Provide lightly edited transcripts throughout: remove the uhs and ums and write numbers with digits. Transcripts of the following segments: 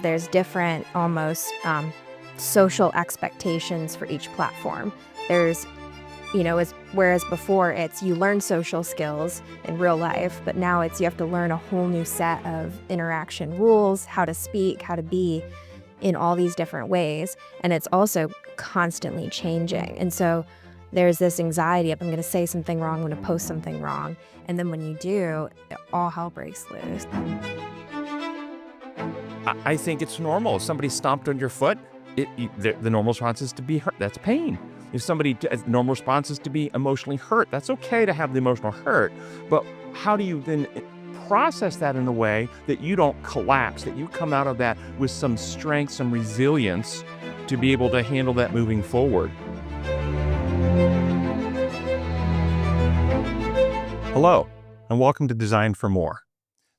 There's different almost social expectations for each platform. There's, whereas before it's you learn social skills in real life, but now it's you have to learn a whole new set of interaction rules, how to speak, how to be in all these different ways. And it's also constantly changing. And so there's this anxiety of I'm going to say something wrong, I'm going to post something wrong. And then when you do, all hell breaks loose. I think it's normal. If somebody stomped on your foot, the normal response is to be hurt. That's pain. If normal response is to be emotionally hurt. That's okay to have the emotional hurt. But how do you then process that in a way that you don't collapse, that you come out of that with some strength, some resilience to be able to handle that moving forward? Hello, and welcome to Design for More,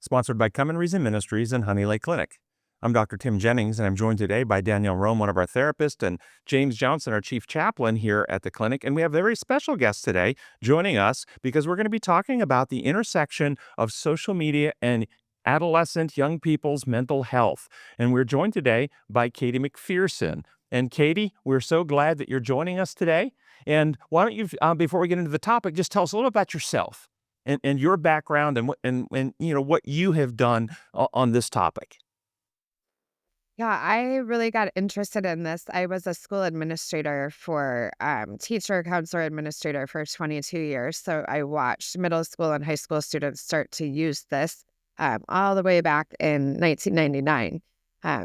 sponsored by Come and Reason Ministries and Honey Lake Clinic. I'm Dr. Tim Jennings, and I'm joined today by Danielle Rome, one of our therapists, and James Johnson, our chief chaplain here at the clinic. And we have a very special guest today joining us because we're going to be talking about the intersection of social media and adolescent young people's mental health. And we're joined today by Katie McPherson. And Katie, we're so glad that you're joining us today. And why don't you, before we get into the topic, just tell us a little about yourself and your background and what you have done on this topic. Yeah, I really got interested in this. I was a school administrator for teacher, counselor, administrator for 22 years. So I watched middle school and high school students start to use this all the way back in 1999.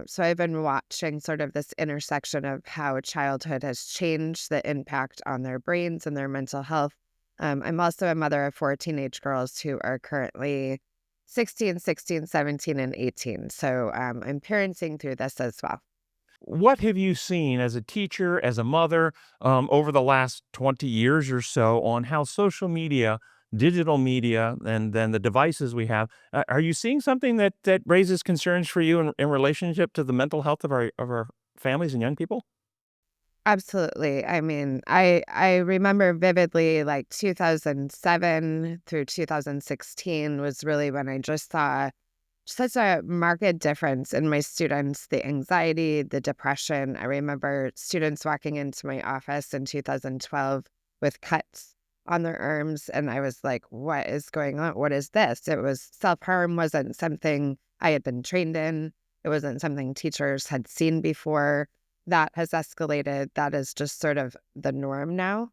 So I've been watching sort of this intersection of how childhood has changed the impact on their brains and their mental health. I'm also a mother of 4 teenage girls who are currently 16, 16, 17, and 18. So I'm parenting through this as well. What have you seen as a teacher, as a mother, over the last 20 years or so on how social media, digital media, and then the devices we have, are you seeing something that raises concerns for you in relationship to the mental health of our families and young people? Absolutely. I mean, I remember vividly like 2007 through 2016 was really when I just saw such a marked difference in my students, the anxiety, the depression. I remember students walking into my office in 2012 with cuts on their arms, and I was like, what is going on? What is this? It was self-harm wasn't something I had been trained in. It wasn't something teachers had seen before. That has escalated. That is just sort of the norm now.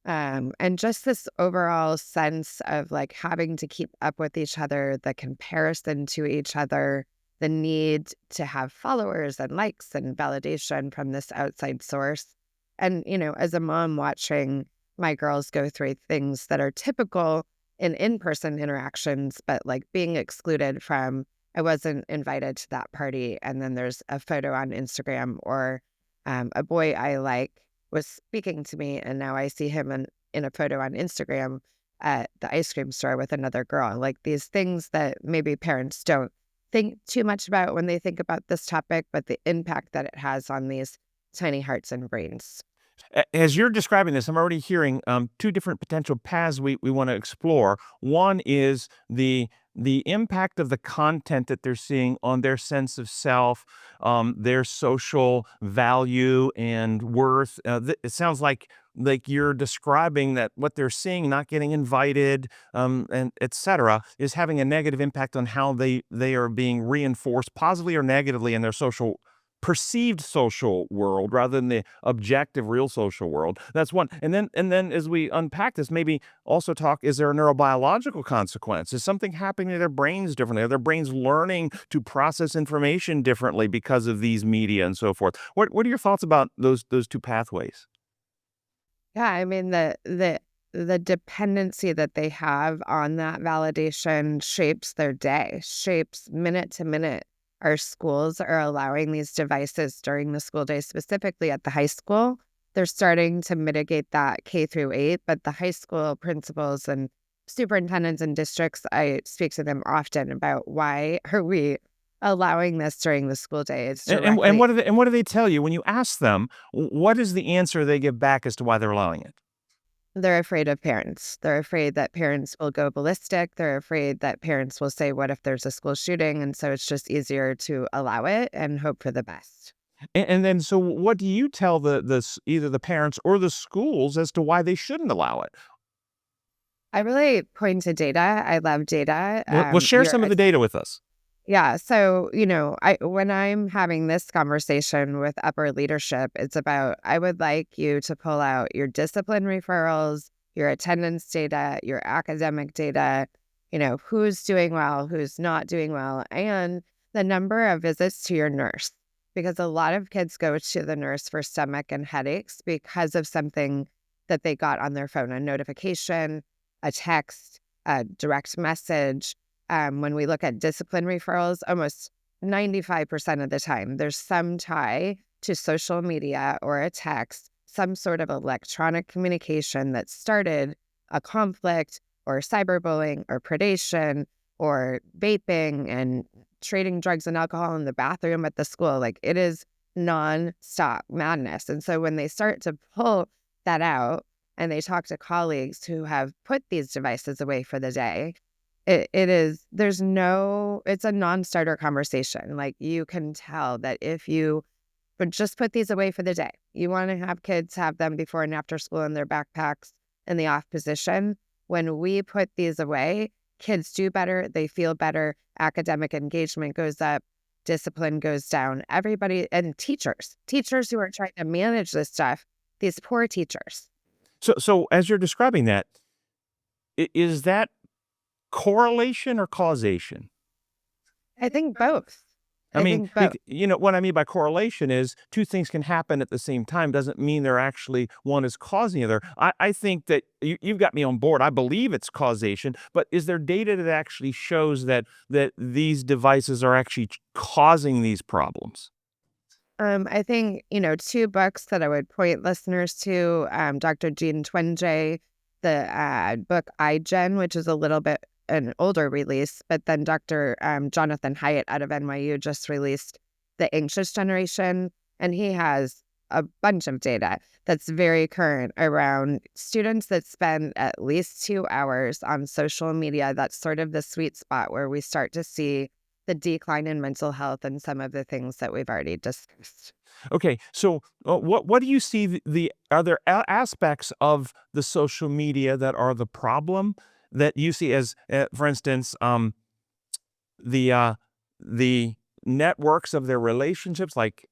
And just this overall sense of like having to keep up with each other, the comparison to each other, the need to have followers and likes and validation from this outside source. And, as a mom watching my girls go through things that are typical in in-person interactions, but like being excluded from, I wasn't invited to that party. And then there's a photo on Instagram or a boy I like was speaking to me, and now I see him in a photo on Instagram at the ice cream store with another girl. Like these things that maybe parents don't think too much about when they think about this topic, but the impact that it has on these tiny hearts and brains. As you're describing this, I'm already hearing two different potential paths we want to explore. One is the impact of the content that they're seeing on their sense of self, their social value and worth. It sounds like you're describing that what they're seeing, not getting invited, and et cetera, is having a negative impact on how they are being reinforced positively or negatively in their perceived social world rather than the objective real social world. That's one. And then as we unpack this, maybe also talk, is there a neurobiological consequence? Is something happening to their brains differently? Are their brains learning to process information differently because of these media and so forth? What are your thoughts about those two pathways? Yeah, I mean the dependency that they have on that validation shapes their day, shapes minute to minute. Our schools are allowing these devices during the school day, specifically at the high school. They're starting to mitigate that K through 8, but the high school principals and superintendents and districts, I speak to them often about why are we allowing this during the school day? It's And directly what do they tell you when you ask them? What is the answer they give back as to why they're allowing it? They're afraid of parents. They're afraid that parents will go ballistic. They're afraid that parents will say, what if there's a school shooting? And so it's just easier to allow it and hope for the best. And then, so what do you tell either the parents or the schools as to why they shouldn't allow it? I really point to data. I love data. Well, share some of the data with us. Yeah. So, when I'm having this conversation with upper leadership, it's about, I would like you to pull out your discipline referrals, your attendance data, your academic data, who's doing well, who's not doing well, and the number of visits to your nurse. Because a lot of kids go to the nurse for stomach and headaches because of something that they got on their phone, a notification, a text, a direct message. When we look at discipline referrals, almost 95% of the time, there's some tie to social media or a text, some sort of electronic communication that started a conflict or cyberbullying or predation or vaping and trading drugs and alcohol in the bathroom at the school. Like, it is nonstop madness. And so when they start to pull that out and they talk to colleagues who have put these devices away for the day, it's a non-starter conversation. Like, you can tell that if you would just put these away for the day, you want to have kids have them before and after school in their backpacks in the off position. When we put these away, kids do better, they feel better, academic engagement goes up, discipline goes down. Everybody, and teachers who are trying to manage this stuff, these poor teachers. So as you're describing that, is that correlation or causation? I think both. I I mean, think both. what I mean by correlation is two things can happen at the same time. Doesn't mean they're actually one is causing the other. I think that you've got me on board. I believe it's causation, but is there data that actually shows that these devices are actually causing these problems? I think, two books that I would point listeners to, Dr. Jean Twenge, the book iGen, which is a little bit an older release, but then Dr. Jonathan Haidt out of NYU just released The Anxious Generation, and he has a bunch of data that's very current around students that spend at least 2 hours on social media. That's sort of the sweet spot where we start to see the decline in mental health and some of the things that we've already discussed. Okay, so what do you see the other aspects of the social media that are the problem that you see as, for instance, the uh, the networks of their relationships, like,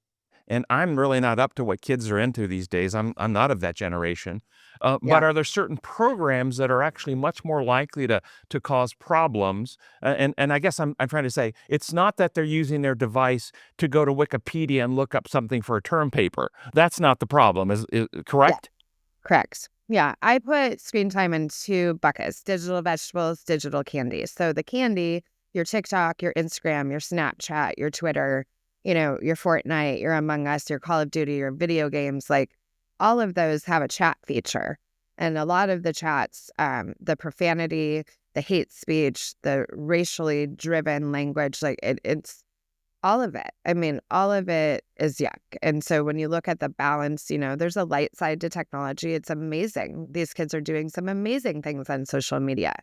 and I'm really not up to what kids are into these days. I'm not of that generation. But Yeah. are there certain programs that are actually much more likely to cause problems? And I guess I'm trying to say it's not that they're using their device to go to Wikipedia and look up something for a term paper. That's not the problem. Is Yeah. correct? Correct. Yeah. I put screen time in two buckets: digital vegetables, digital candy. So the candy, your TikTok, your Instagram, your Snapchat, your Twitter, your Fortnite, your Among Us, your Call of Duty, your video games, like, all of those have a chat feature. And a lot of the chats, the profanity, the hate speech, the racially driven language, like, it's all of it. I mean, all of it is yuck. And so when you look at the balance, there's a light side to technology. It's amazing. These kids are doing some amazing things on social media.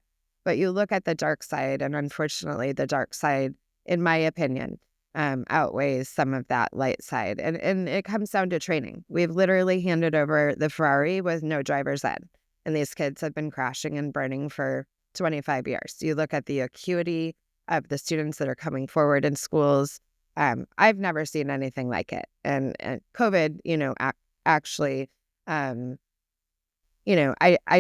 But you look at the dark side, and unfortunately, the dark side, in my opinion, outweighs some of that light side. And it comes down to training. We've literally handed over the Ferrari with no driver's ed. And these kids have been crashing and burning for 25 years. You look at the acuity of the students that are coming forward in schools. I've never seen anything like it. And COVID, actually, I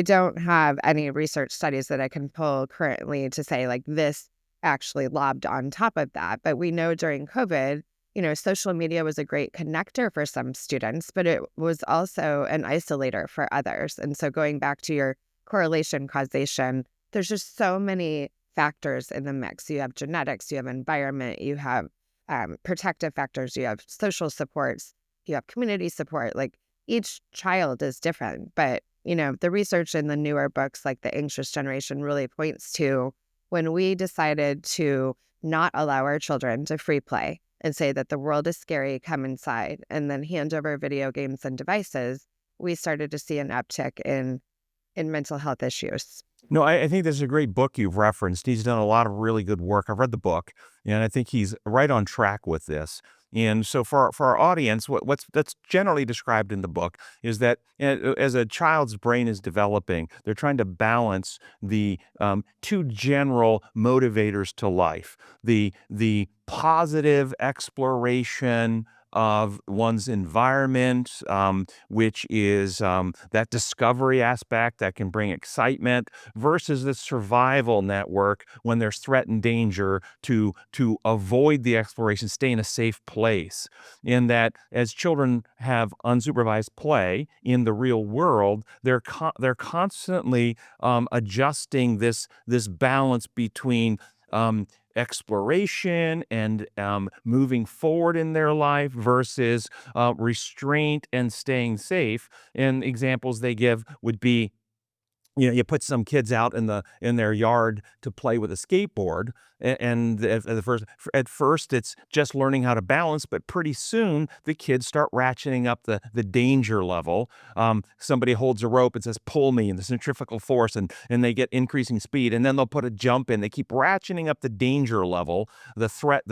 don't have any research studies that I can pull currently to say, like, this actually lobbed on top of that. But we know during COVID, social media was a great connector for some students, but it was also an isolator for others. And so going back to your correlation causation, there's just so many factors in the mix. You have genetics, you have environment, you have protective factors, you have social supports, you have community support. Like, each child is different. But, the research in the newer books, like The Anxious Generation, really points to when we decided to not allow our children to free play and say that the world is scary, come inside, and then hand over video games and devices, we started to see an uptick in in mental health issues. No, I think this is a great book you've referenced. He's done a lot of really good work. I've read the book, and I think he's right on track with this. And so for our audience, what's that's generally described in the book is that as a child's brain is developing, they're trying to balance the two general motivators to life: the positive exploration of one's environment, which is that discovery aspect that can bring excitement, versus the survival network when there's threat and danger to avoid the exploration, stay in a safe place. In that, as children have unsupervised play in the real world, they're constantly adjusting this balance between exploration and moving forward in their life versus restraint and staying safe. And examples they give would be, you put some kids out in their yard to play with a skateboard, and at first it's just learning how to balance, but pretty soon the kids start ratcheting up the danger level. Somebody holds a rope and says, "Pull me," and the centrifugal force, and they get increasing speed, and then they'll put a jump in. They keep ratcheting up the danger level, the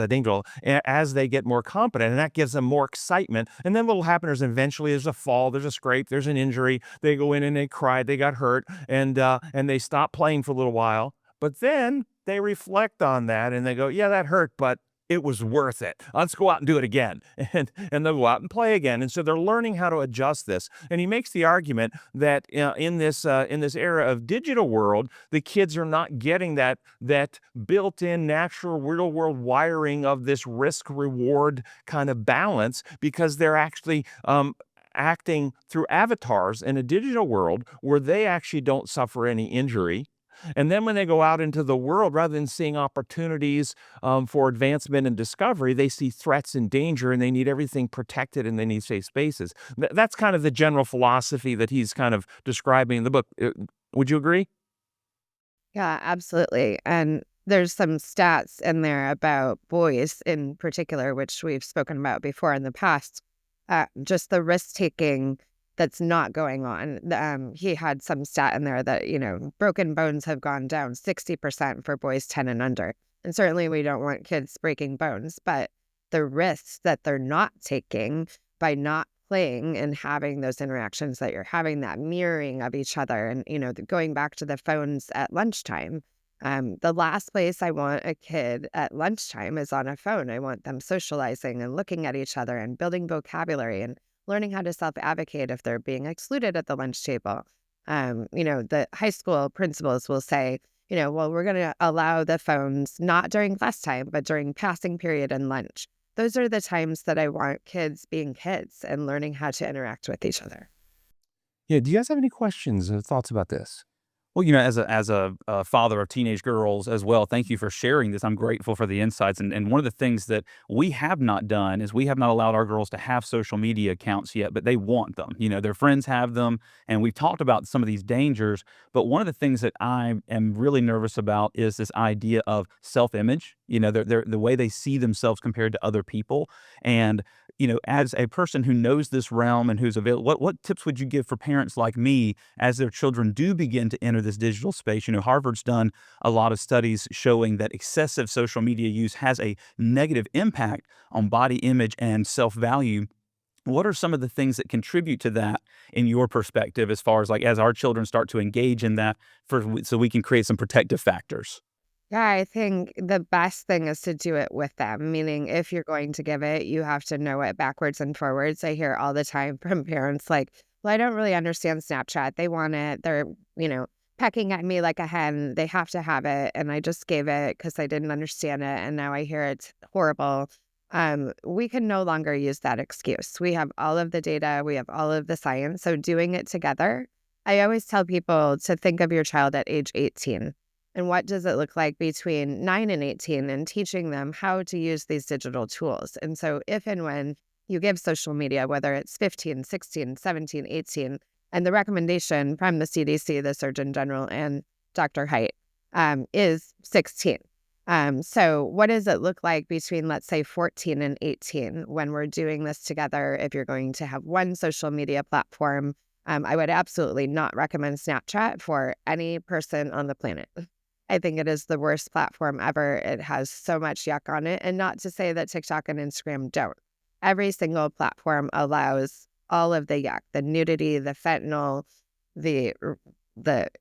danger level, as they get more competent, and that gives them more excitement. And then what'll happen is eventually there's a fall, there's a scrape, there's an injury. They go in and they cry, they got hurt, and they stop playing for a little while, but then they reflect on that and they go, "Yeah, that hurt, but it was worth it. Let's go out and do it again." And they'll go out and play again. And so they're learning how to adjust this. And he makes the argument that in this era of digital world, the kids are not getting that built-in natural real world wiring of this risk reward kind of balance, because they're actually acting through avatars in a digital world where they actually don't suffer any injury. And then when they go out into the world, rather than seeing opportunities for advancement and discovery, they see threats and danger, and they need everything protected, and they need safe spaces. That's kind of the general philosophy that he's kind of describing in the book. Would you agree? Yeah, absolutely. And there's some stats in there about boys in particular, which we've spoken about before in the past. Just the risk taking that's not going on. He had some stat in there that, broken bones have gone down 60% for boys 10 and under. And certainly we don't want kids breaking bones, but the risks that they're not taking by not playing and having those interactions that you're having, that mirroring of each other, and, going back to the phones at lunchtime. The last place I want a kid at lunchtime is on a phone. I want them socializing and looking at each other and building vocabulary and learning how to self-advocate if they're being excluded at the lunch table. The high school principals will say, well, we're going to allow the phones not during class time, but during passing period and lunch. Those are the times that I want kids being kids and learning how to interact with each other. Yeah. Do you guys have any questions or thoughts about this? Well, as a father of teenage girls as well, thank you for sharing this. I'm grateful for the insights. And one of the things that we have not done is we have not allowed our girls to have social media accounts yet, but they want them. Their friends have them, and we've talked about some of these dangers. But one of the things that I am really nervous about is this idea of self-image. The way they see themselves compared to other people. And as a person who knows this realm and who's available, what tips would you give for parents like me as their children do begin to enter this digital space? Harvard's done a lot of studies showing that excessive social media use has a negative impact on body image and self-value. What are some of the things that contribute to that in your perspective, as far as as our children start to engage in that, so we can create some protective factors? Yeah, I think the best thing is to do it with them, meaning if you're going to give it, you have to know it backwards and forwards. I hear all the time from parents like, well, I don't really understand Snapchat. They want it. They're, pecking at me like a hen. They have to have it. And I just gave it because I didn't understand it. And now I hear it's horrible. We can no longer use that excuse. We have all of the data. We have all of the science. So doing it together, I always tell people to think of your child at age 18. And what does it look like between 9 and 18, and teaching them how to use these digital tools. And so if and when you give social media, whether it's 15, 16, 17, 18, and the recommendation from the CDC, the Surgeon General, and Dr. Haidt is 16. So what does it look like between, let's say, 14 and 18 when we're doing this together? If you're going to have one social media platform, I would absolutely not recommend Snapchat for any person on the planet. I think it is the worst platform ever. It has so much yuck on it. And not to say that TikTok and Instagram don't. Every single platform allows all of the yuck, the nudity, the fentanyl, the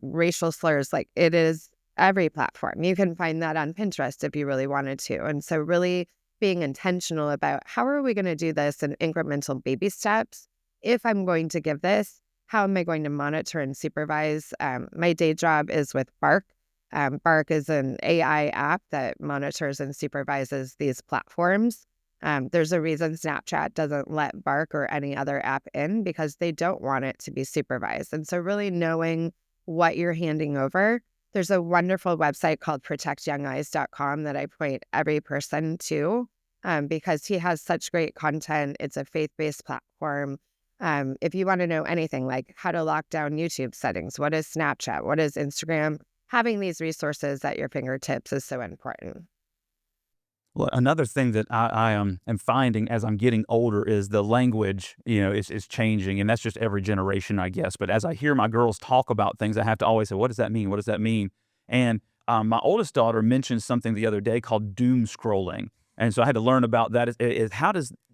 racial slurs. Like, it is every platform. You can find that on Pinterest if you really wanted to. And so really being intentional about how are we going to do this in incremental baby steps? If I'm going to give this, how am I going to monitor and supervise? My day job is with Bark. Bark is an AI app that monitors and supervises these platforms. There's a reason Snapchat doesn't let Bark or any other app in, because they don't want it to be supervised. And so really knowing what you're handing over. There's a wonderful website called protectyoungeyes.com that I point every person to, because he has such great content. It's a faith-based platform. If you want to know anything like how to lock down YouTube settings, what is Snapchat, what is Instagram, having these resources at your fingertips is so important. Well, another thing that I am finding as I'm getting older is the language, is changing, and that's just every generation, I guess. But as I hear my girls talk about things, I have to always say, "What does that mean? What does that mean?" And my oldest daughter mentioned something the other day called doom scrolling, and so I had to learn about that.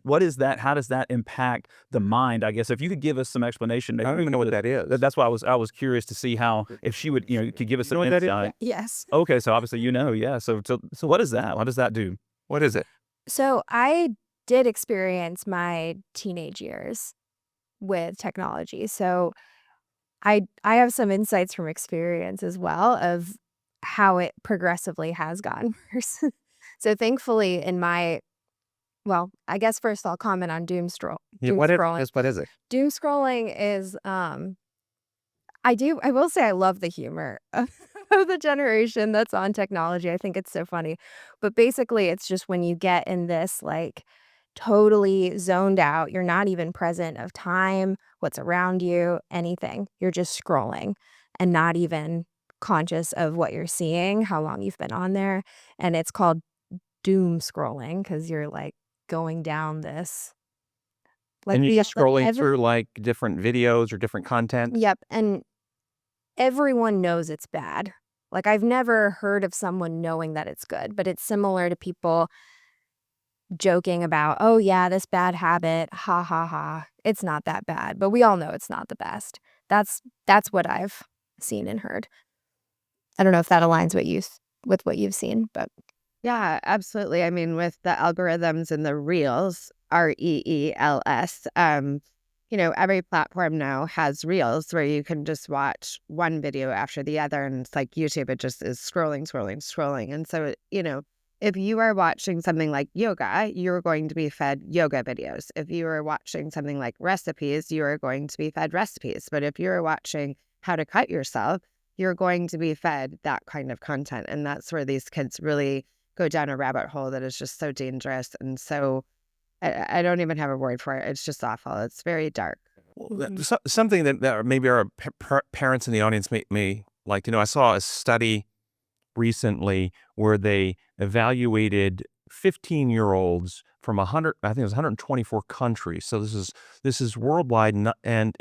What is that? How does that impact the mind? I guess if you could give us some explanation. I don't even know what that is. That's why I was curious to see how, if she would, could give us some know what that is? insight. Yes. Okay, so obviously yeah. So what is that? What does that do? What is it? So I did experience my teenage years with technology. So I have some insights from experience as well of how it progressively has gotten worse. So thankfully well, I guess first I'll comment on doom scrolling. What is it? Doom scrolling is I will say I love the humor of the generation that's on technology. I think it's so funny. But basically it's just when you get in this like totally zoned out, you're not even present of time, what's around you, anything. You're just scrolling and not even conscious of what you're seeing, how long you've been on there. And it's called doom scrolling because you're like going down this And you're just scrolling every, through like different videos or different content. yep. And everyone knows it's bad. Like, I've never heard of someone knowing that it's good, but it's similar to people joking about, oh yeah, this bad habit, ha ha ha. It's not that bad, but we all know it's not the best. That's what I've seen and heard. I don't know if that aligns with what you've seen, but Yeah, absolutely. I mean, with the algorithms and the reels, reels, every platform now has reels where you can just watch one video after the other. And it's like YouTube, it just is scrolling, scrolling, scrolling. And so, if you are watching something like yoga, you're going to be fed yoga videos. If you are watching something like recipes, you are going to be fed recipes. But if you're watching how to cut yourself, you're going to be fed that kind of content. And that's where these kids really go down a rabbit hole that is just so dangerous. And so I don't even have a word for it. It's just awful. It's very dark. Something that maybe our parents in the audience may like to know. I saw a study recently where they evaluated 15-year-olds from 100, I think it was 124 countries. So this is worldwide, and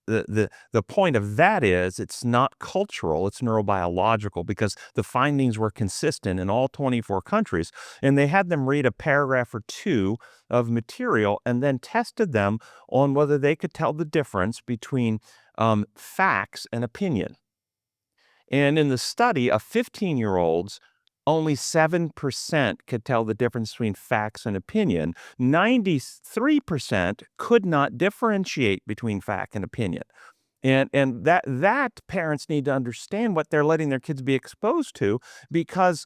the point of that is it's not cultural, it's neurobiological, because the findings were consistent in all 24 countries. And they had them read a paragraph or two of material and then tested them on whether they could tell the difference between facts and opinion. And in the study of 15-year-olds, only 7% could tell the difference between facts and opinion. 93% could not differentiate between fact and opinion. And that parents need to understand what they're letting their kids be exposed to, because,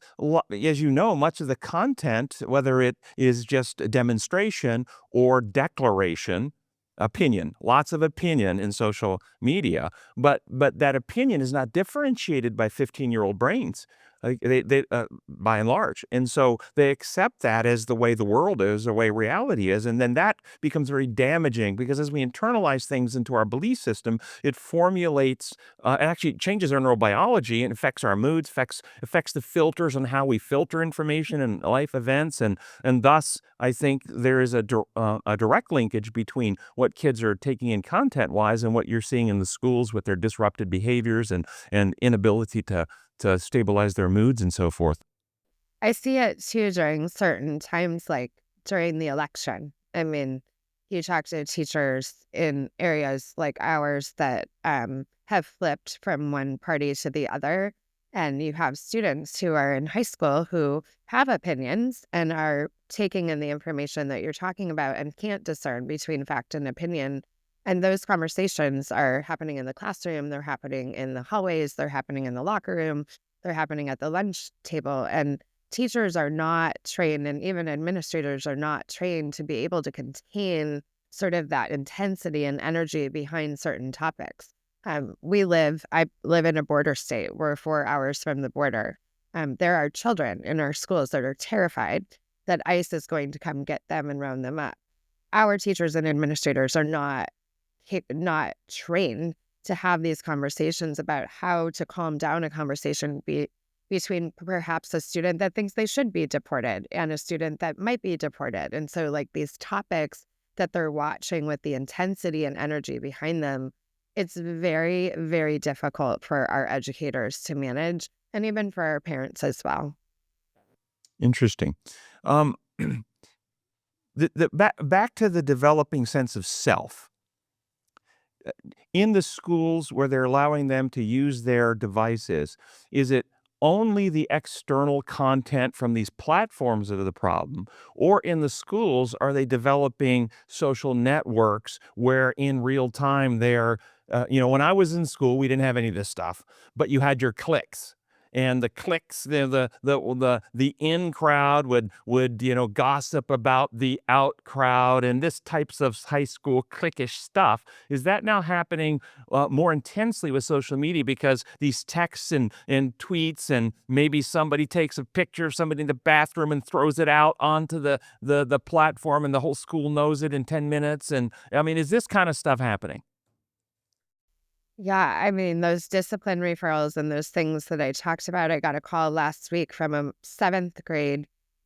as you know, much of the content, whether it is just a demonstration or declaration, opinion, lots of opinion in social media, but that opinion is not differentiated by 15-year-old brains. by and large. And so they accept that as the way the world is, the way reality is. And then that becomes very damaging, because as we internalize things into our belief system, it formulates, it actually changes our neurobiology and affects our moods, affects the filters on how we filter information and life events. And thus, I think there is a direct linkage between what kids are taking in content-wise and what you're seeing in the schools with their disrupted behaviors and inability to stabilize their moods and so forth. I see it too during certain times, like during the election. I mean, you talk to teachers in areas like ours that have flipped from one party to the other. And you have students who are in high school who have opinions and are taking in the information that you're talking about and can't discern between fact and opinion. And those conversations are happening in the classroom, they're happening in the hallways, they're happening in the locker room, they're happening at the lunch table. And teachers are not trained, and even administrators are not trained to be able to contain sort of that intensity and energy behind certain topics. I live in a border state. We're 4 hours from the border. There are children in our schools that are terrified that ICE is going to come get them and round them up. Our teachers and administrators are not trained to have these conversations about how to calm down a conversation between perhaps a student that thinks they should be deported and a student that might be deported. And so like these topics that they're watching with the intensity and energy behind them, it's very, very difficult for our educators to manage, and even for our parents as well. Interesting. Um, back to the developing sense of self. In the schools where they're allowing them to use their devices, is it only the external content from these platforms that are the problem? Or in the schools, are they developing social networks where in real time they're, when I was in school, we didn't have any of this stuff, but you had your cliques. And the cliques, the in crowd would gossip about the out crowd and this types of high school cliquish stuff. Is that now happening more intensely with social media, because these texts and tweets, and maybe somebody takes a picture of somebody in the bathroom and throws it out onto the platform, and the whole school knows it in 10 minutes? And I mean, is this kind of stuff happening? Yeah, I mean, those discipline referrals and those things that I talked about, I got a call last week from a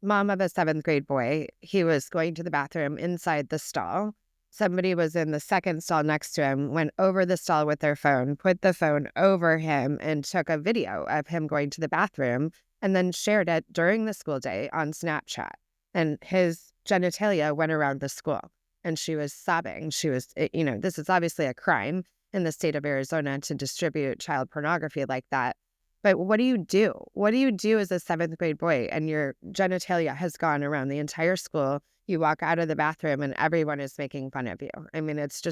mom of a seventh grade boy. He was going to the bathroom inside the stall. Somebody was in the second stall next to him, went over the stall with their phone, put the phone over him, and took a video of him going to the bathroom, and then shared it during the school day on Snapchat. And his genitalia went around the school, and she was sobbing. This is obviously a crime in the state of Arizona to distribute child pornography like that. But what do you do? What do you do as a seventh grade boy and your genitalia has gone around the entire school? You walk out of the bathroom and everyone is making fun of you. I mean, it's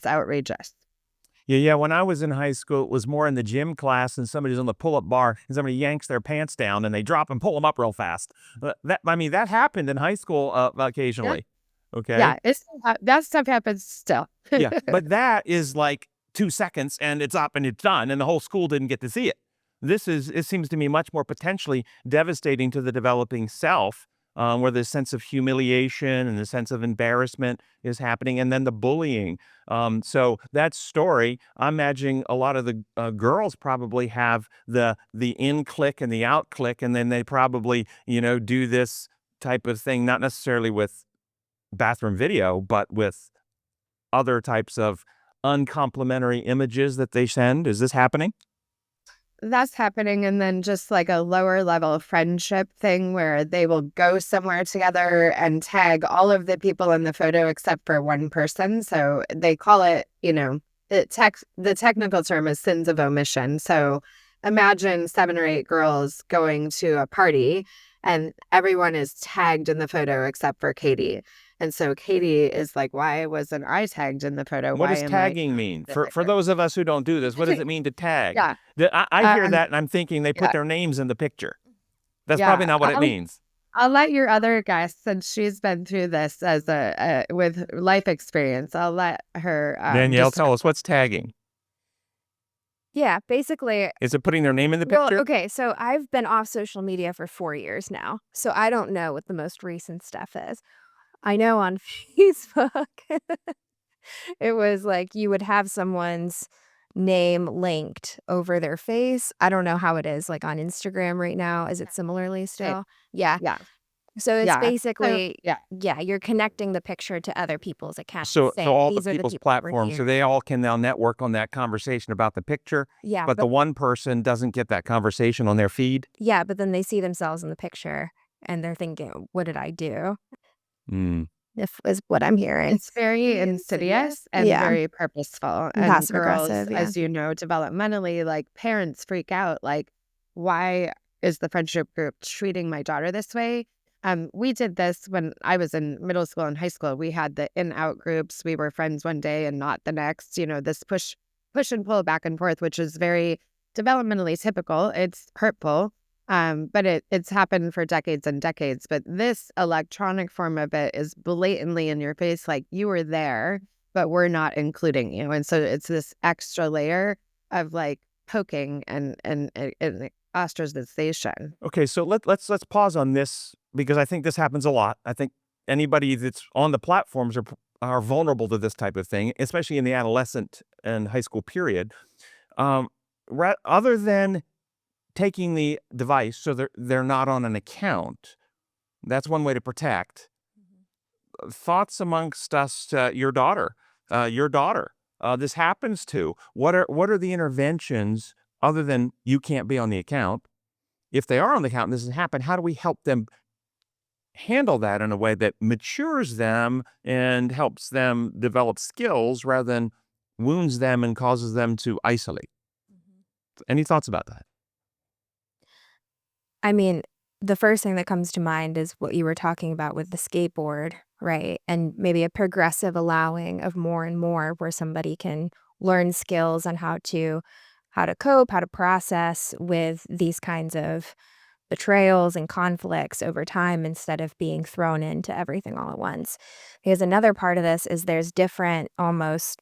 outrageous. Yeah. When I was in high school, it was more in the gym class, and somebody's on the pull-up bar, and somebody yanks their pants down, and they drop and pull them up real fast. That happened in high school Yeah. occasionally. Okay. Yeah. That stuff happens still. Yeah, but that is like 2 seconds, and it's up and it's done, and the whole school didn't get to see it. It seems to me much more potentially devastating to the developing self, where the sense of humiliation and the sense of embarrassment is happening, and then the bullying. So that story, I'm imagining a lot of the girls probably have the in click and the out click, and then they probably do this type of thing, not necessarily with bathroom video, but with other types of uncomplimentary images that they send. Is this happening? That's happening. And then just like a lower level friendship thing where they will go somewhere together and tag all of the people in the photo except for one person. So they call it, the technical term is sins of omission. So imagine 7 or 8 girls going to a party and everyone is tagged in the photo except for Katie. And so Katie is like, why wasn't I tagged in the photo? What Why does am I tagging mean? in the For photo? those of us who don't do this, what does it mean to tag? Yeah. I hear Um, that and I'm thinking they put yeah. their names in the picture. That's probably Yeah. not what it means. I'll let your other guest, since she's been through this as with life experience, I'll let her Danielle, describe. tell us, what's tagging? Yeah, basically. Is it putting their name in the Well, picture? okay, so I've been off social media for 4 years now, so I don't know what the most recent stuff is. I know on Facebook, it was like you would have someone's name linked over their face. I don't know how it is, like, on Instagram right now. Is it similarly Same. still? Yeah. Yeah. So it's Yeah. So, basically yeah. yeah, you're connecting the picture to other people's accounts So saying, all the "These are the people's people we're platforms, so here." they all can now network on that conversation about the picture, Yeah, but the but one person doesn't get that conversation on their feed? yeah, but then they see themselves in the picture, and they're thinking, "What did I do?" Mm. If is what I'm hearing. It's very insidious and Yeah, very purposeful. and And passive girls, aggressive, yeah. as you know, developmentally, like parents freak out, like, why is the friendship group treating my daughter this way? We did this when I was in middle school and high school. We had the in-out groups. We were friends one day and not the next. This push and pull back and forth, which is very developmentally typical. It's hurtful. But it's happened for decades and decades. But this electronic form of it is blatantly in your face, like you were there, but we're not including you. And so it's this extra layer of like poking and ostracization. Okay, so let's pause on this because I think this happens a lot. I think anybody that's on the platforms are vulnerable to this type of thing, especially in the adolescent and high school period. Um, Other than taking the device so they're not on an account, that's one way to protect. Thoughts amongst us, your daughter, this happens to. What are the interventions other than you can't be on the account? If they are on the account and this has happened, how do we help them handle that in a way that matures them and helps them develop skills rather than wounds them and causes them to isolate? Any thoughts about that? I mean, the first thing that comes to mind is what you were talking about with the skateboard, right? And maybe a progressive allowing of more and more where somebody can learn skills on how to cope, how to process with these kinds of betrayals and conflicts over time instead of being thrown into everything all at once. Because another part of this is there's different almost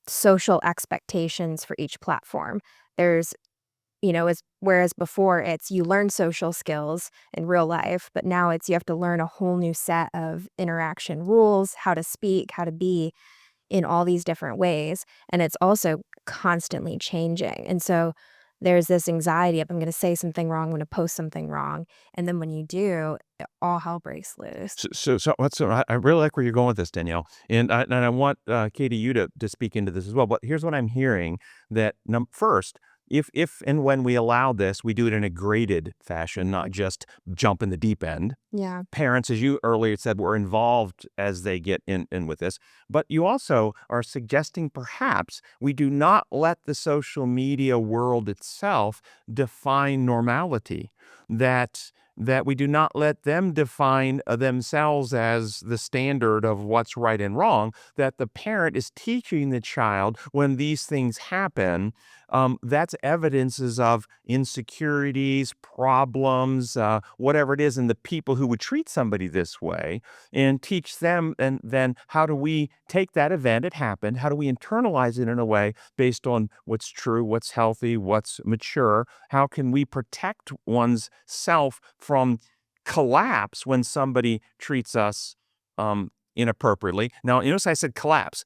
social expectations for each platform. There's as whereas before it's you learn social skills in real life, but now it's you have to learn a whole new set of interaction rules, how to speak, how to be in all these different ways, and it's also constantly changing. And so there's this anxiety of I'm going to say something wrong, I'm going to post something wrong, and then when you do, all hell breaks loose. So I really like where you're going with this, Danielle, and I want Katie you to speak into this as well. But here's what I'm hearing: that first, if and when we allow this, we do it in a graded fashion, not just jump in the deep end. Yeah. Parents, as you earlier said, were involved as they get in with this. But you also are suggesting perhaps we do not let the social media world itself define normality. That we do not let them define themselves as the standard of what's right and wrong, that the parent is teaching the child when these things happen. That's evidences of insecurities, problems, whatever it is, and the people who would treat somebody this way, and teach them. And then how do we take that event? It happened. How do we internalize it in a way based on what's true, what's healthy, what's mature? How can we protect one's self from collapse when somebody treats us inappropriately? Now, notice I said collapse.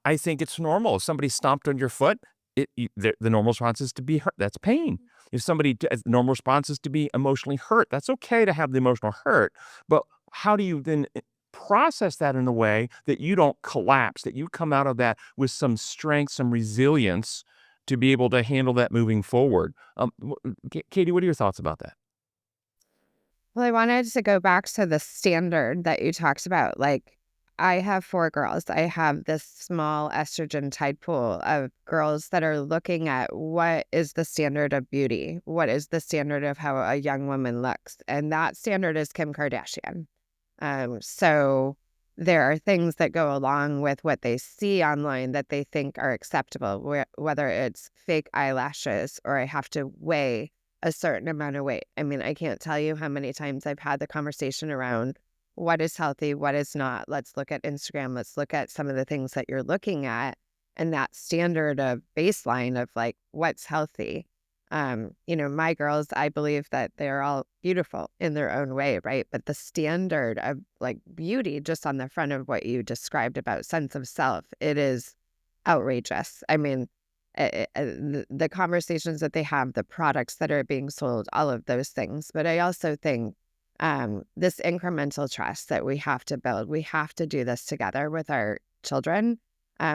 I think it's normal. If somebody stomped on your foot, the normal response is to be hurt. That's pain. If the normal response is to be emotionally hurt, that's okay to have the emotional hurt. But how do you then process that in a way that you don't collapse, that you come out of that with some strength, some resilience to be able to handle that moving forward? Katie, what are your thoughts about that? Well, I wanted to go back to the standard that you talked about. Like, I have 4 girls. I have this small estrogen tide pool of girls that are looking at what is the standard of beauty? What is the standard of how a young woman looks? And that standard is Kim Kardashian. So there are things that go along with what they see online that they think are acceptable, whether it's fake eyelashes or I have to weigh a certain amount of weight. I mean, I can't tell you how many times I've had the conversation around what is healthy, what is not. Let's look at Instagram. Let's look at some of the things that you're looking at. and that standard of baseline of like what's healthy. My girls, I believe that they're all beautiful in their own way, right? But the standard of like beauty, just on the front of what you described about sense of self, it is outrageous. I mean, the conversations that they have, the products that are being sold, all of those things. But I also think this incremental trust that we have to build, we have to do this together with our children,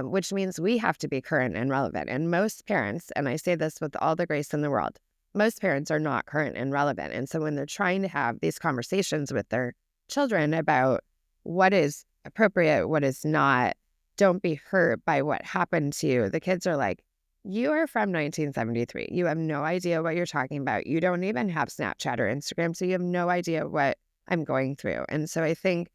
which means we have to be current and relevant. And most parents, and I say this with all the grace in the world, most parents are not current and relevant. And so when they're trying to have these conversations with their children about what is appropriate, what is not, don't be hurt by what happened to you, the kids are like, you are from 1973. You have no idea what you're talking about. You don't even have Snapchat or Instagram, so you have no idea what I'm going through. And so I think,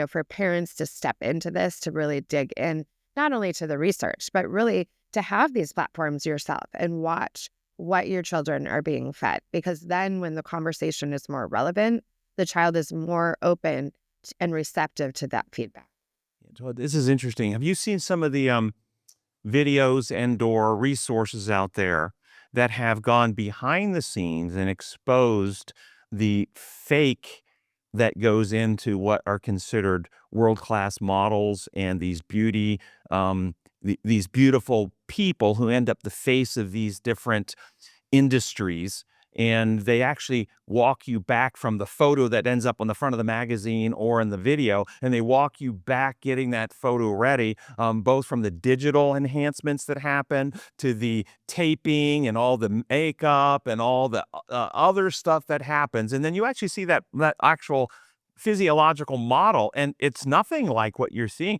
for parents to step into this, to really dig in, not only to the research, but really to have these platforms yourself and watch what your children are being fed. Because then when the conversation is more relevant, the child is more open and receptive to that feedback. So this is interesting. Have you seen some of the videos and/or resources out there that have gone behind the scenes and exposed the fake that goes into what are considered world-class models and these these beautiful people who end up the face of these different industries, and they actually walk you back from the photo that ends up on the front of the magazine or in the video, and they walk you back getting that photo ready, both from the digital enhancements that happen to the taping and all the makeup and all the other stuff that happens. And then you actually see that actual physiological model, and it's nothing like what you're seeing.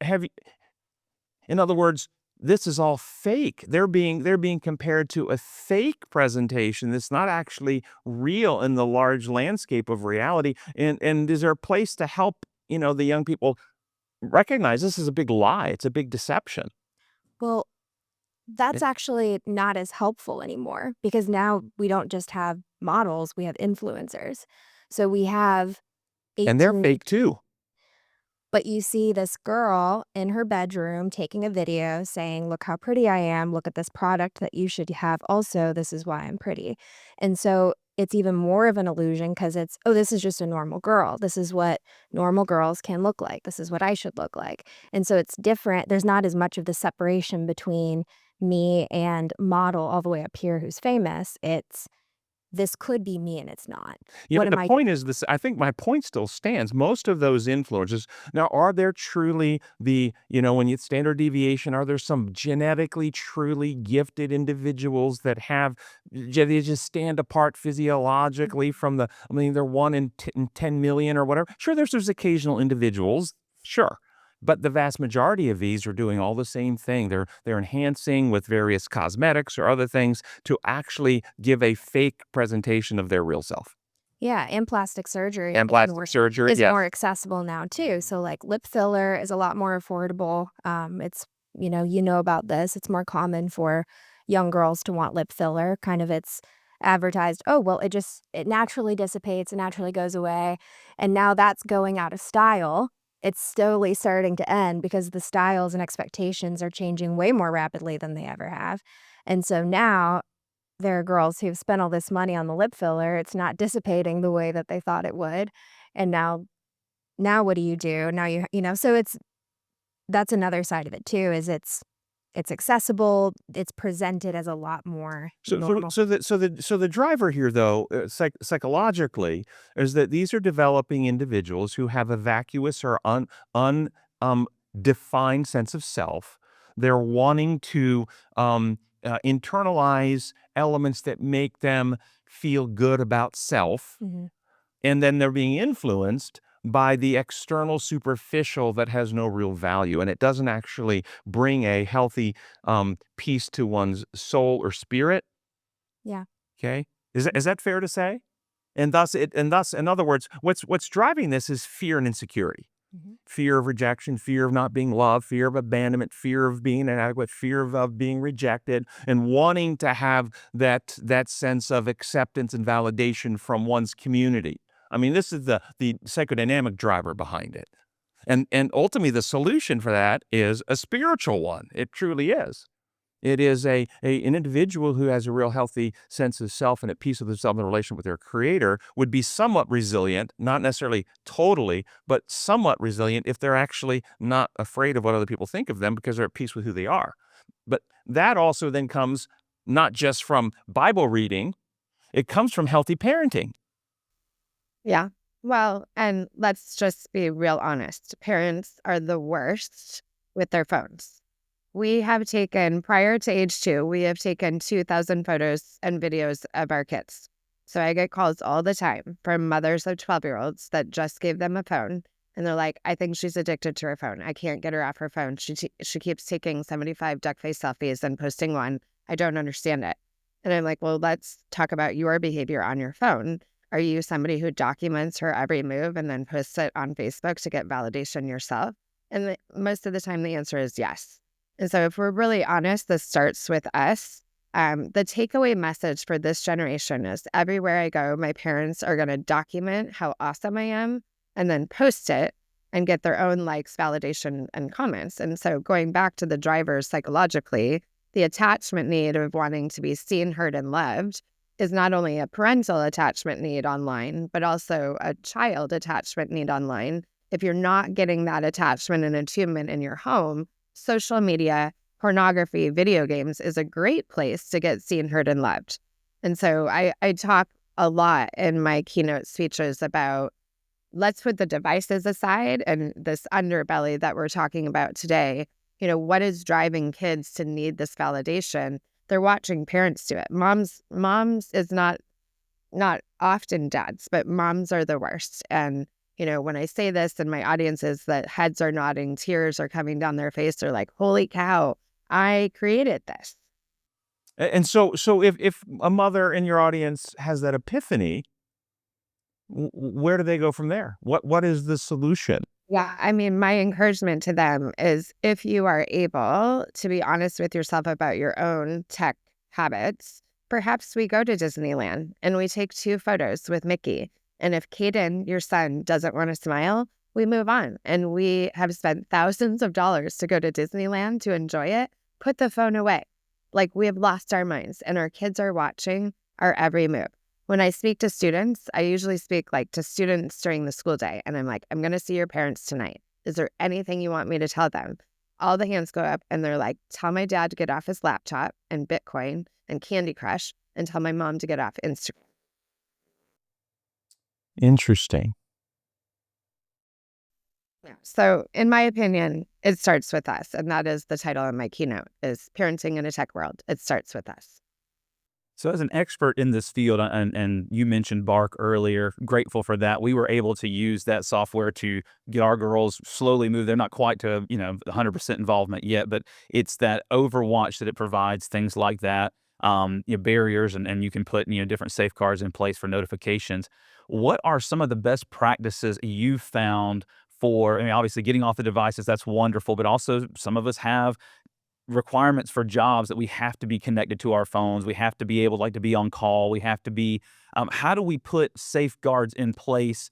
Have you, in other words, this is all fake. They're being compared to a fake presentation that's not actually real in the large landscape of reality. And is there a place to help, the young people recognize this is a big lie? It's a big deception. Well, that's actually not as helpful anymore because now we don't just have models, we have influencers. So we have And they're 18 fake too. But you see this girl in her bedroom taking a video saying, look how pretty I am. Look at this product that you should have. Also, this is why I'm pretty. And so it's even more of an illusion because it's, oh, this is just a normal girl. This is what normal girls can look like. This is what I should look like. And so it's different. There's not as much of the separation between me and model all the way up here who's famous. It's, this could be me and it's not. Yeah, What but am the I? point is this. I think my point still stands. Most of those influencers now, are there truly when you standard deviation, are there some genetically truly gifted individuals that they just stand apart physiologically from they're one in 10 million or whatever. Sure, there's occasional individuals, sure. But the vast majority of these are doing all the same thing. They're enhancing with various cosmetics or other things to actually give a fake presentation of their real self. Yeah, and plastic surgery And plastic surgery, is yes. more accessible now too. So like lip filler is a lot more affordable. It's about this. It's more common for young girls to want lip filler. Kind of it's advertised, oh, well, it naturally dissipates, it naturally goes away. And now that's going out of style. It's slowly starting to end because the styles and expectations are changing way more rapidly than they ever have. And so now there are girls who've spent all this money on the lip filler. It's not dissipating the way that they thought it would. And now what do you do? Now so that's another side of it too, is it's accessible. It's presented as a lot more normal. So the driver here, though, psychologically, is that these are developing individuals who have a vacuous or defined sense of self. They're wanting to internalize elements that make them feel good about self, Mhm. and then they're being influenced by the external superficial that has no real value, and it doesn't actually bring a healthy peace to one's soul or spirit. Yeah. Okay, is that fair to say? And thus, in other words, what's driving this is fear and insecurity. Mhm. Fear of rejection, fear of not being loved, fear of abandonment, fear of being inadequate, fear of being rejected, and wanting to have that sense of acceptance and validation from one's community. I mean, this is the psychodynamic driver behind it. And ultimately, the solution for that is a spiritual one. It truly is. It is an individual who has a real healthy sense of self and at peace with themselves in relation with their creator would be somewhat resilient, not necessarily totally, but somewhat resilient if they're actually not afraid of what other people think of them because they're at peace with who they are. But that also then comes not just from Bible reading, it comes from healthy parenting. Yeah. Well, and let's just be real honest. Parents are the worst with their phones. We have taken, prior to age 2, we have taken 2,000 photos and videos of our kids. So I get calls all the time from mothers of 12-year-olds that just gave them a phone. And they're like, I think she's addicted to her phone. I can't get her off her phone. She keeps taking 75 duck face selfies and posting one. I don't understand it. And I'm like, well, let's talk about your behavior on your phone. Are you somebody who documents her every move and then posts it on Facebook to get validation yourself? And most of the time, the answer is yes. And so if we're really honest, this starts with us. The takeaway message for this generation is everywhere I go, my parents are going to document how awesome I am and then post it and get their own likes, validation, and comments. And so going back to the drivers psychologically, the attachment need of wanting to be seen, heard, and loved is not only a parental attachment need online, but also a child attachment need online. If you're not getting that attachment and attunement in your home, social media, pornography, video games is a great place to get seen, heard, and loved. And so I talk a lot in my keynote speeches about let's put the devices aside and this underbelly that we're talking about today. You know, what is driving kids to need this validation? They're watching parents do it. Moms is not often dads, but moms are the worst. And you know, when I say this and my audiences that heads are nodding, tears are coming down their face, they're like, holy cow, I created this. And so if a mother in your audience has that epiphany, where do they go from there? What is the solution? Yeah, I mean, my encouragement to them is if you are able to be honest with yourself about your own tech habits, perhaps we go to Disneyland and we take 2 photos with Mickey. And if Caden, your son, doesn't want to smile, we move on. And we have spent thousands of dollars to go to Disneyland to enjoy it. Put the phone away. Like we have lost our minds and our kids are watching our every move. When I speak to students, I usually speak like to students during the school day. And I'm like, I'm going to see your parents tonight. Is there anything you want me to tell them? All the hands go up and they're like, tell my dad to get off his laptop and Bitcoin and Candy Crush and tell my mom to get off Instagram. Interesting. Yeah. So in my opinion, it starts with us. And that is the title of my keynote is Parenting in a Tech World. It starts with us. So as an expert in this field, and you mentioned Bark earlier, grateful for that. We were able to use that software to get our girls slowly move. They're not quite to, 100% involvement yet, but it's that overwatch that it provides, things like that, barriers, and you can put, different safeguards in place for notifications. What are some of the best practices you found for, obviously getting off the devices, that's wonderful, but also some of us have requirements for jobs that we have to be connected to our phones. We have to be able to be on call. We have to be, how do we put safeguards in place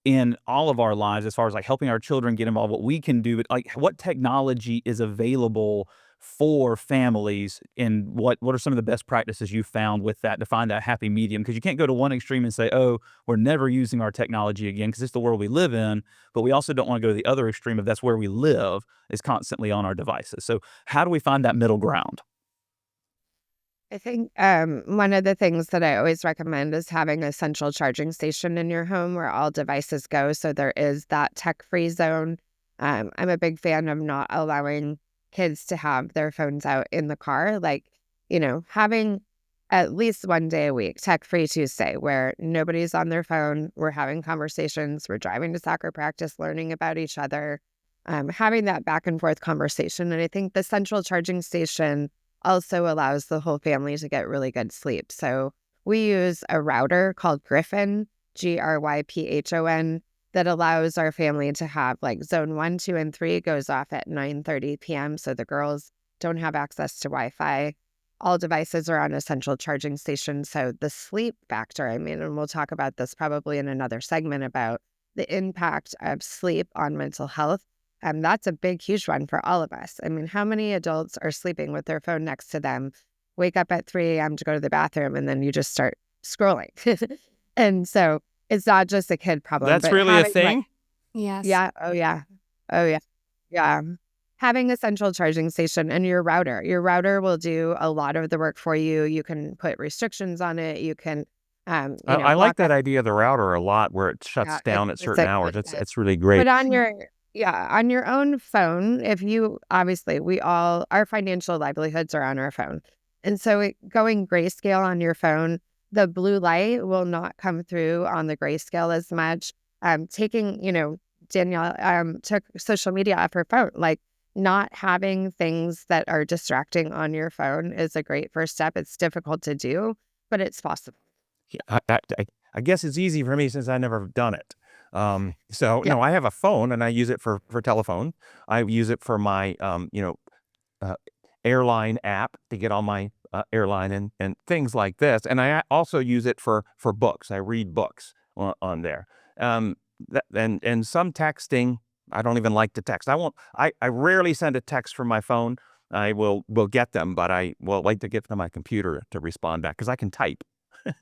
in all of our lives as far as helping our children get involved, what we can do, but what technology is available for families and what are some of the best practices you found with that to find that happy medium? Because you can't go to one extreme and say, oh, we're never using our technology again because it's the world we live in, but we also don't want to go to the other extreme if that's where we live is constantly on our devices. So how do we find that middle ground? I think one of the things that I always recommend is having a central charging station in your home where all devices go. So there is that tech-free zone. I'm a big fan of not allowing kids to have their phones out in the car. Having at least one day a week, tech-free Tuesday, where nobody's on their phone. We're having conversations. We're driving to soccer practice, learning about each other, having that back and forth conversation. And I think the central charging station also allows the whole family to get really good sleep. So we use a router called Griffon, Gryphon, that allows our family to have zone 1, 2, and 3 goes off at 9:30 p.m. So the girls don't have access to Wi-Fi. All devices are on a central charging station. So the sleep factor, and we'll talk about this probably in another segment about the impact of sleep on mental health. That's a big, huge one for all of us. I mean, how many adults are sleeping with their phone next to them, wake up at 3 a.m. to go to the bathroom, and then you just start scrolling? And so it's not just a kid problem, That's but really a having thing? Yes. yeah, oh yeah, oh yeah, yeah. Having a central charging station and your router. Your router will do a lot of the work for you. You can put restrictions on it. You can, I like block that out. idea of the router a lot, where it Yeah, shuts down at it's certain a hours. good It's really But great. on your own phone, if you obviously our financial livelihoods are on our phone. And so going grayscale on your phone, the blue light will not come through on the grayscale as much. Danielle took social media off her phone. Like, not having things that are distracting on your phone is a great first step. It's difficult to do, but it's possible. Yeah, I guess it's easy for me since I never done it. So Yeah. no, I have a phone and I use it for telephone. I use it for my uh, airline app to get on my airline and things like this. And I also use it for books. I read books on there. And some texting. I don't even like to text. I won't. I rarely send a text from my phone. I will get them, but I will like to get to my computer to respond back because I can type.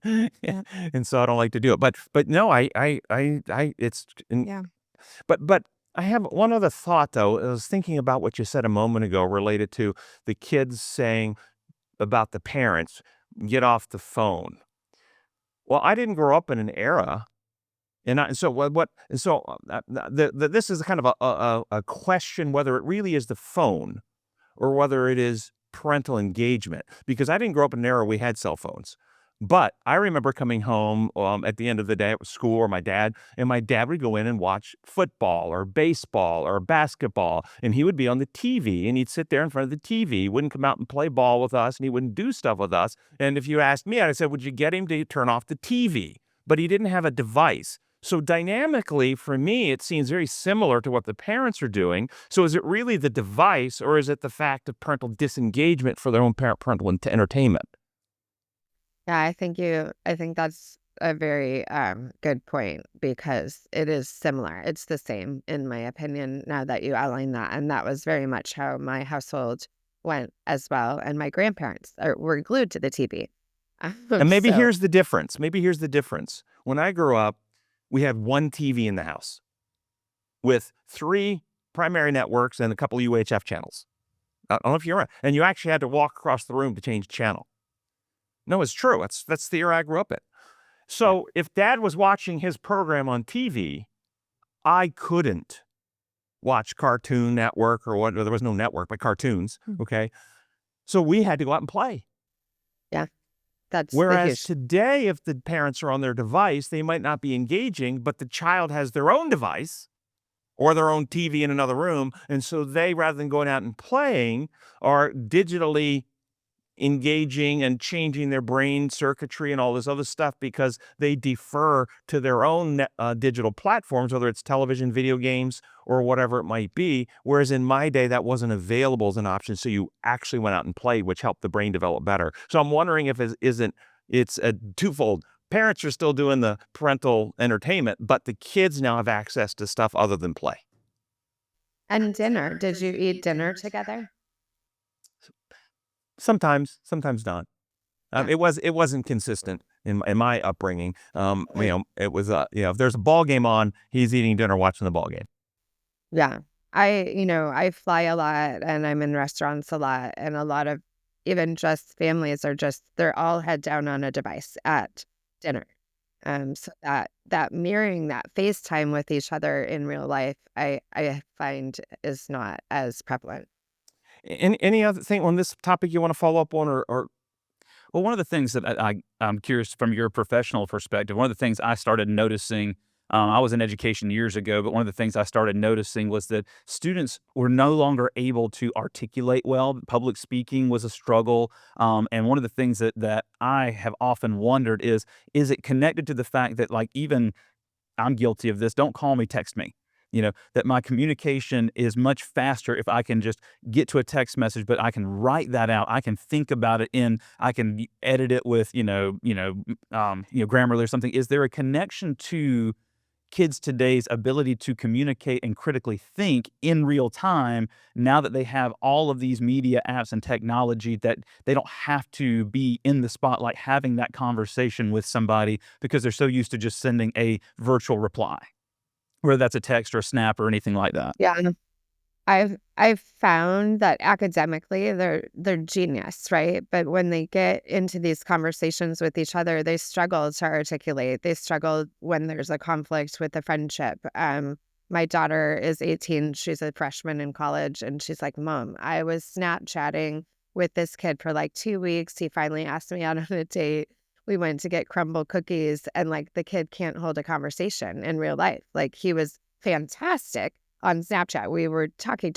Yeah. And so I don't like to do it. But no, it's Yeah. but I have one other thought though. I was thinking about what you said a moment ago related to the kids saying about the parents, get off the phone. Well, I didn't grow up in an era, and so what and so this is kind of a question whether it really is the phone or whether it is parental engagement. Because I didn't grow up in an era where we had cell phones. But I remember coming home at the end of the day at school, or my dad, and my dad would go in and watch football or baseball or basketball, and he would be on the TV, and he'd sit there in front of the TV. He wouldn't come out and play ball with us, and he wouldn't do stuff with us. And if you asked me, I'd say, would you get him to turn off the TV? But he didn't have a device. So dynamically, for me, it seems very similar to what the parents are doing. So is it really the device, or is it the fact of parental disengagement for their own parental entertainment? Yeah, I think that's a very good point because it is similar. It's the same, in my opinion, now that you outline that. And that was very much how my household went as well. And my grandparents were glued to the TV. And maybe So, here's the difference. Maybe here's the difference. When I grew up, we had one TV in the house with 3 primary networks and a couple UHF channels. I don't know if you're right. And you actually had to walk across the room to change channel. No, it's true. That's the era I grew up in. So if dad was watching his program on TV, I couldn't watch Cartoon Network or what. There was no network, but cartoons. Mm. Okay. So we had to go out and play. yeah, that's the Whereas huge. today, if the parents are on their device, they might not be engaging, but the child has their own device or their own TV in another room. And so they, rather than going out and playing, are digitally engaging and changing their brain circuitry and all this other stuff because they defer to their own digital platforms, whether it's television, video games, or whatever it might be. Whereas in my day, that wasn't available as an option. So you actually went out and played, which helped the brain develop better. So I'm wondering if it's a twofold. Parents are still doing the parental entertainment, but the kids now have access to stuff other than play. And dinner. Did you eat dinner together? Sometimes not. Yeah. It wasn't consistent in my upbringing. Right. It was if there's a ball game on, he's eating dinner watching the ball game. Yeah. I fly a lot and I'm in restaurants a lot, and a lot of even just families they're all head down on a device at dinner. So that mirroring that FaceTime with each other in real life, I find is not as prevalent. Any other thing on this topic you want to follow up on, or Well, one of the things that I'm curious from your professional perspective, one of the things I started noticing, I was in education years ago, but one of the things I started noticing was that students were no longer able to articulate well. Public speaking was a struggle. And one of the things that I have often wondered is it connected to the fact that, like, even I'm guilty of this. Don't call me, text me. That my communication is much faster if I can just get to a text message, but I can write that out. I can think about it I can edit it with, Grammarly or something. Is there a connection to kids today's ability to communicate and critically think in real time now that they have all of these media apps and technology, that they don't have to be in the spotlight having that conversation with somebody because they're so used to just sending a virtual reply, whether that's a text or a snap or anything like that. Yeah. I've found that academically they're genius, right? But when they get into these conversations with each other, they struggle to articulate. They struggle when there's a conflict with a friendship. My daughter is 18. She's a freshman in college, and she's like, "Mom, I was Snapchatting with this kid for like 2 weeks. He finally asked me out on a date. We went to get crumble cookies, and like the kid can't hold a conversation in real life. Like he was fantastic on Snapchat. We were talking,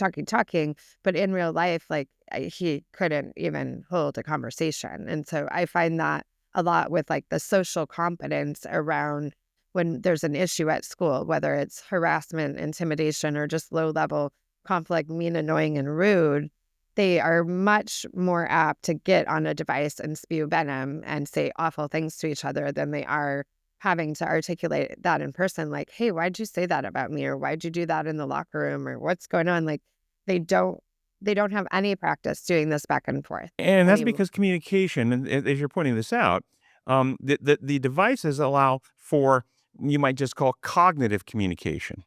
but in real life, like he couldn't even hold a conversation." And so I find that a lot with like the social competence around when there's an issue at school, whether it's harassment, intimidation, or just low level conflict, mean, annoying, and rude. They are much more apt to get on a device and spew venom and say awful things to each other than they are having to articulate that in person, like, "Hey, why'd you say that about me?" or "Why'd you do that in the locker room?" or "What's going on?" Like they don't have any practice doing this back and forth And that's anymore. because communication, and as you're pointing this out, the devices allow for, you might just call, cognitive communication.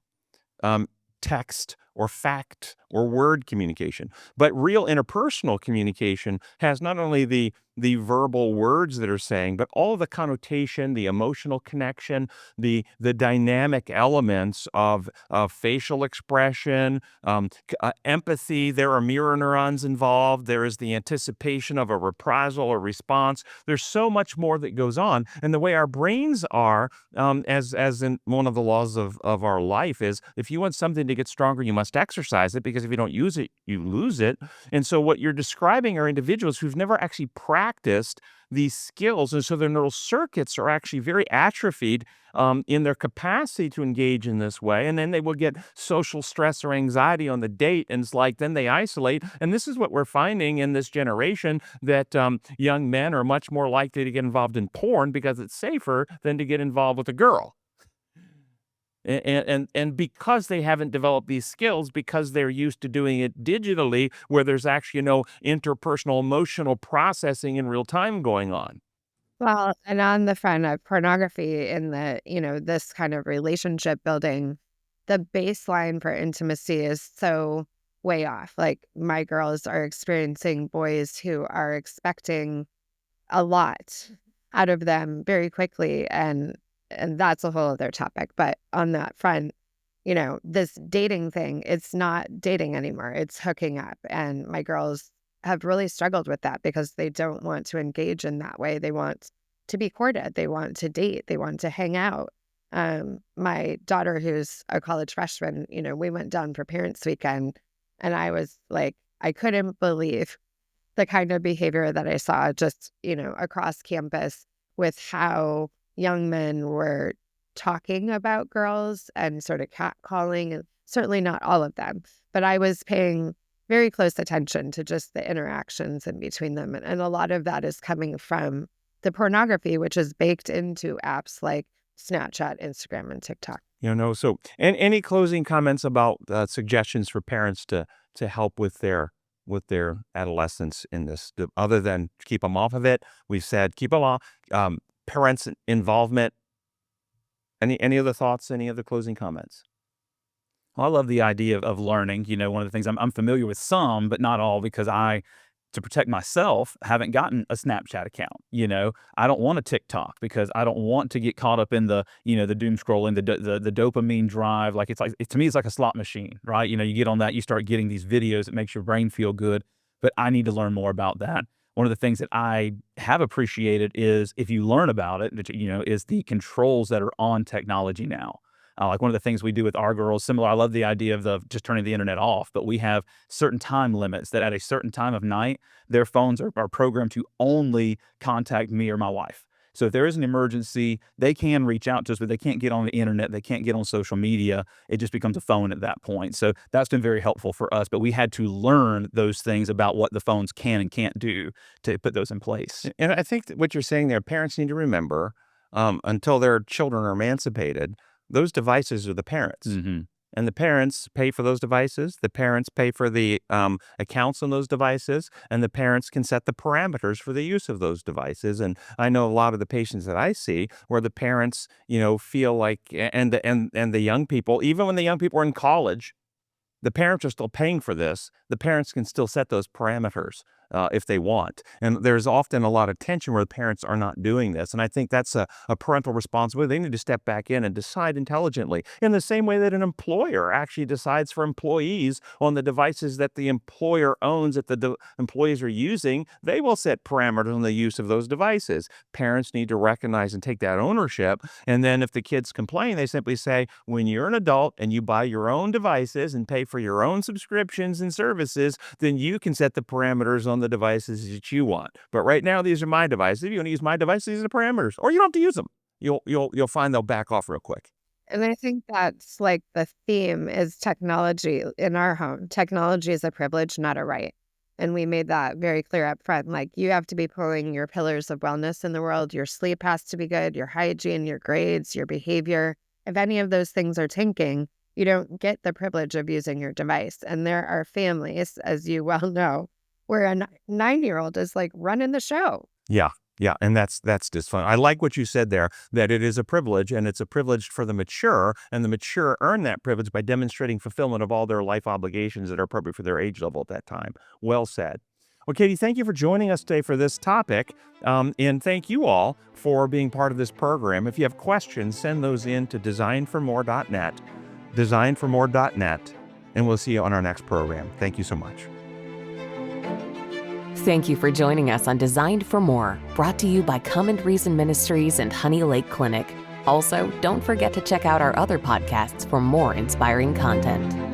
um, Text or fact or word communication. But real interpersonal communication has not only the verbal words that are saying, but all of the connotation, the emotional connection, the dynamic elements of facial expression, empathy. There are mirror neurons involved. There is the anticipation of a reprisal or response. There's so much more that goes on, and the way our brains are, as in one of the laws of our life, is if you want something to get stronger, you must exercise it, because if you don't use it, you lose it. And so what you're describing are individuals who've never actually practiced these skills, and so their neural circuits are actually very atrophied in their capacity to engage in this way. And then they will get social stress or anxiety on the date, and it's like then they isolate. And this is what we're finding in this generation, that young men are much more likely to get involved in porn because it's safer than to get involved with a girl. And because they haven't developed these skills, because they're used to doing it digitally, where there's actually no interpersonal emotional processing in real time going on. Well, and on the front of pornography in the, this kind of relationship building, the baseline for intimacy is so way off. Like my girls are experiencing boys who are expecting a lot out of them very quickly, and that's a whole other topic. But on that front, this dating thing, it's not dating anymore. It's hooking up. And my girls have really struggled with that because they don't want to engage in that way. They want to be courted. They want to date. They want to hang out. My daughter, who's a college freshman, we went down for Parents Weekend, and I was like, I couldn't believe the kind of behavior that I saw just, across campus with how young men were talking about girls and sort of catcalling, and certainly not all of them, but I was paying very close attention to just the interactions in between them. And a lot of that is coming from the pornography, which is baked into apps like Snapchat, Instagram, and TikTok. So, and any closing comments about suggestions for parents to help with their adolescents in this, other than keep them off of it? We've said keep them off. Parents' involvement. Any other thoughts? Any other closing comments? Well, I love the idea of learning. One of the things I'm familiar with some, but not all, because to protect myself, haven't gotten a Snapchat account. I don't want a TikTok because I don't want to get caught up in the doom scrolling, the dopamine drive. Like to me, it's like a slot machine, right? You get on that, you start getting these videos. It makes your brain feel good, but I need to learn more about that. One of the things that I have appreciated is, if you learn about it, is the controls that are on technology now. Like one of the things we do with our girls, similar, I love the idea of just turning the internet off, but we have certain time limits that at a certain time of night, their phones are programmed to only contact me or my wife. So if there is an emergency, they can reach out to us, but they can't get on the internet. They can't get on social media. It just becomes a phone at that point. So that's been very helpful for us. But we had to learn those things about what the phones can and can't do to put those in place. And I think that what you're saying there, parents need to remember, until their children are emancipated, those devices are the parents. Mm-hmm. And the parents pay for those devices. The parents pay for the accounts on those devices, and the parents can set the parameters for the use of those devices. And I know a lot of the patients that I see where the parents, feel like, and the young people, even when the young people are in college, the parents are still paying for this. The parents can still set those parameters if they want. And there's often a lot of tension where the parents are not doing this. And I think that's a parental responsibility. They need to step back in and decide intelligently in the same way that an employer actually decides for employees on the devices that the employer owns that the employees are using. They will set parameters on the use of those devices. Parents need to recognize and take that ownership. And then if the kids complain, they simply say, when you're an adult and you buy your own devices and pay for your own subscriptions and services, then you can set the parameters on the devices that you want. But right now, these are my devices. If you want to use my devices, these are the parameters, or you don't have to use them. You'll find they'll back off real quick. And I think that's like the theme is technology in our home. Technology is a privilege, not a right. And we made that very clear up front. Like, you have to be pulling your pillars of wellness in the world. Your sleep has to be good, your hygiene, your grades, your behavior. If any of those things are tanking, you don't get the privilege of using your device. And there are families, as you well know, where a 9-year-old is like running the show. Yeah. And that's just fun. I like what you said there, that it is a privilege, and it's a privilege for the mature, and the mature earn that privilege by demonstrating fulfillment of all their life obligations that are appropriate for their age level at that time. Well said. Well, Katie, thank you for joining us today for this topic, and thank you all for being part of this program. If you have questions, send those in to designformore.net, designformore.net, and we'll see you on our next program. Thank you so much. Thank you for joining us on Designed for More, brought to you by Come and Reason Ministries and Honey Lake Clinic. Also, don't forget to check out our other podcasts for more inspiring content.